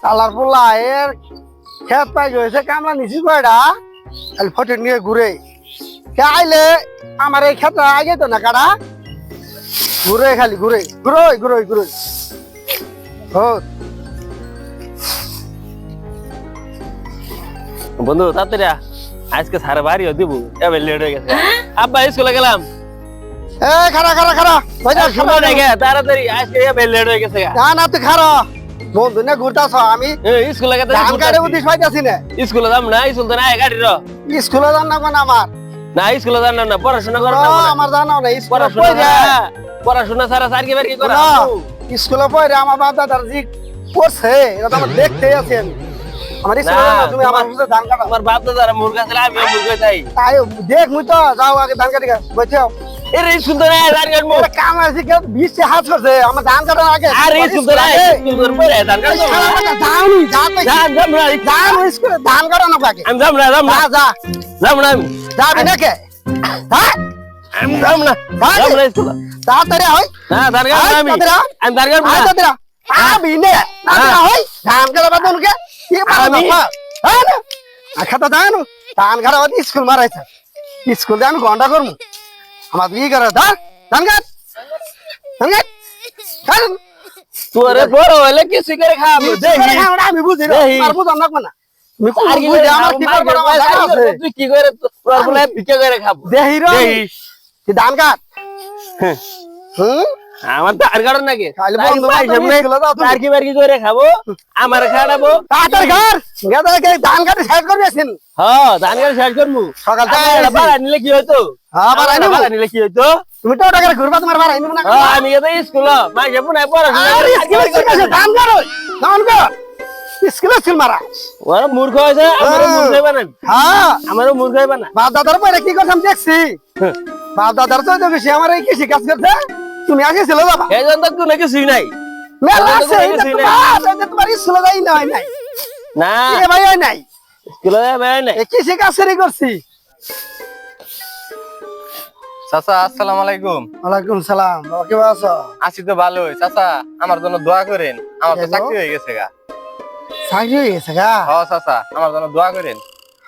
Colour পোলা এর খেত পাই গেছে কামলা নিছি কয়টা খালি ফটো নিয়ে ঘুরে কে আইলে আমার এই খেত আগে তো না কাটা ঘুরে খালি ঘুরে ঘুরোই ঘুরোই ঘুরোই বন্ধু তাড়াতাড়ি আজকে সারা বাড়িও দিব এবার লেট হয়ে গেছে আব্বা স্কুলে গেলাম এ খারা খারা খারা সময় নাই গে তাড়াতাড়ি আজকে এবার লেট হয়ে গেছে না না তুই খারা বন্ধু না ঘুরতাছ আমি স্কুলে গেতে ধান কাটে উদিস পাইতাছি না স্কুলে যাম না স্কুল তো নাই গাড়ি র স্কুলে যান না কোন আমার না স্কুলে যান না পড়াশোনা করো না আমার জানাও না স্কুলে পড়াশোনা সারা সার কি বার কি করা স্কুলে পড়ে আমার বাপ দাদার জি পড়ছে এটা তো আমার দেখতে আছি আমি আমার স্কুলে তুমি আমার কাছে ধান কাটা আমার বাপ দাদার মুরগা ছিল আমি মুরগা চাই তাই দেখ মুই তো যাও আগে ধান কাটি বসেও এর স্কুল তো নাই ধান কাটবো কাম আছে কেউ 20 তে হাত করছে আমার ধান কাটার আগে আরে স্কুল তো নাই স্কুল পড়ে ধান কাটবো যাওনি যাও স্কুলে ধান কাটা না আগে আমি যাম না যাম না আমি যাবি না কে হ্যাঁ আমি যাম না স্কুলে তাড়াতাড়ি হয় না ধান কাটবো আমি ধান কাটবো তাড়াতাড়ি আমি নে তাড়াতাড়ি হয় ধান কাটা বাদন কে কি পারো হ্যাঁ না আখাতা জানো ধান কাটা বাদ স্কুল মারাইছে স্কুল দে আমি ঘন্টা করমু আমার কি করে ধান কাট তোরে বড় হলে কি শিকারে খাবো দেখি আমি বুঝি না আর বুঝাম না কোনা আর কি করে আমার কি করব তুই কি করে তোর বলে ভিক্ষা করে খাবো দেহি রে কি ধান কাট হুম আমার তো আর কারণ নাকি খালি বন্ধু আর কি বার কি করে খাবো আমার খাড়াবো তাড়াতাড়ি ঘর গেদা কে ধান কাটে শেষ করবি আছেন হ্যাঁ ধান কাটে শেষ করমু সকাল বাড়া নিলে কি হইতো হ্যাঁ বাড়া নিলে কি হইতো তুমি তো টাকা ঘুরবা তোমার বাড়া নিব না আমি গেতে স্কুল মাই যাবো না পড়াশোনা ধান কাটো ধান কাট স্কুলে ছিল মারা ওরা মূর্খ হইছে আমারও মূর্খ হইবা না হ্যাঁ আমারও মূর্খ হইবা না বাপ দাদার পরে কি করছাম দেখছি বাপ দাদার তো বেশি আমার এই কৃষি কাজ করতে তুমি আগে ছিল বাবা এই জন্য তো নাকি শুই নাই মেলা আছে তোমার স্কুলে যাই না হয় নাই না এ ভাই হয় নাই স্কুলে যাই নাই কৃষি কাজ করছি চাচা আসসালামু আলাইকুম। ওয়ালাইকুম সালাম বাবা কেমন আছো? আছি তো ভালোই। চাচা আমার জন্য দোয়া করেন, আমার তো চাকরি হয়ে গেছে গা। চাকরি হয়ে গেছে গা? হ্যাঁ চাচা আমার জন্য দোয়া করেন।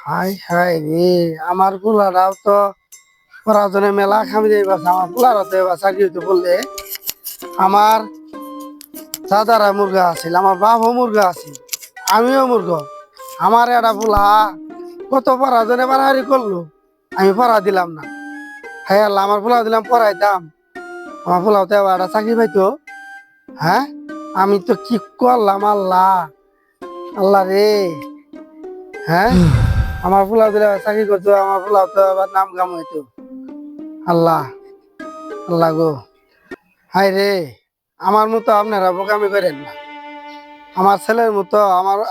হাই হাই রে আমার পোলারাও তো পড়াশোনা মেলা খামি যাইবা আমার পোলারা তো এবার চাকরি হইতে বললে আমার দাদারা মুরগা আছিল আমার বাপও মুরগা আছিল আমিও মুরগ আমার একটা পোলা কত পড়াশোনা বাড়াহারি করলো আমি পড়া দিলাম না হ্যাঁ আল্লাহ আমার পোলা দিলাম পড়াইতাম আমার পোলাও তো এবার একটা চাকরি পাইতো হ্যাঁ আমি তো কি করলাম আল্লাহ আল্লাহ রে হ্যাঁ আমার পোলাও দিলে চাকরি করতো আমার পোলাও তো আবার নাম গাম হইতো আল্লাহ আল্লাহ গো হাই রে আমার মতো আপনারা বোকামি করেন না আমার ছেলের মতো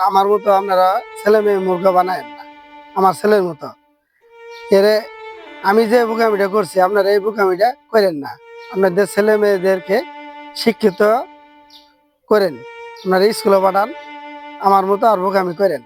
আমার মতো আপনারা ছেলে মেয়ে মুরগা বানায়েন না আমার ছেলের মতো এরে আমি যে বোকামিটা করছি আপনারা এই বোকামিটা করেন না আপনাদের ছেলে মেয়েদেরকে শিক্ষিত করেন আপনারা স্কুলে পাঠান আমার মতো আর বোকামি করেন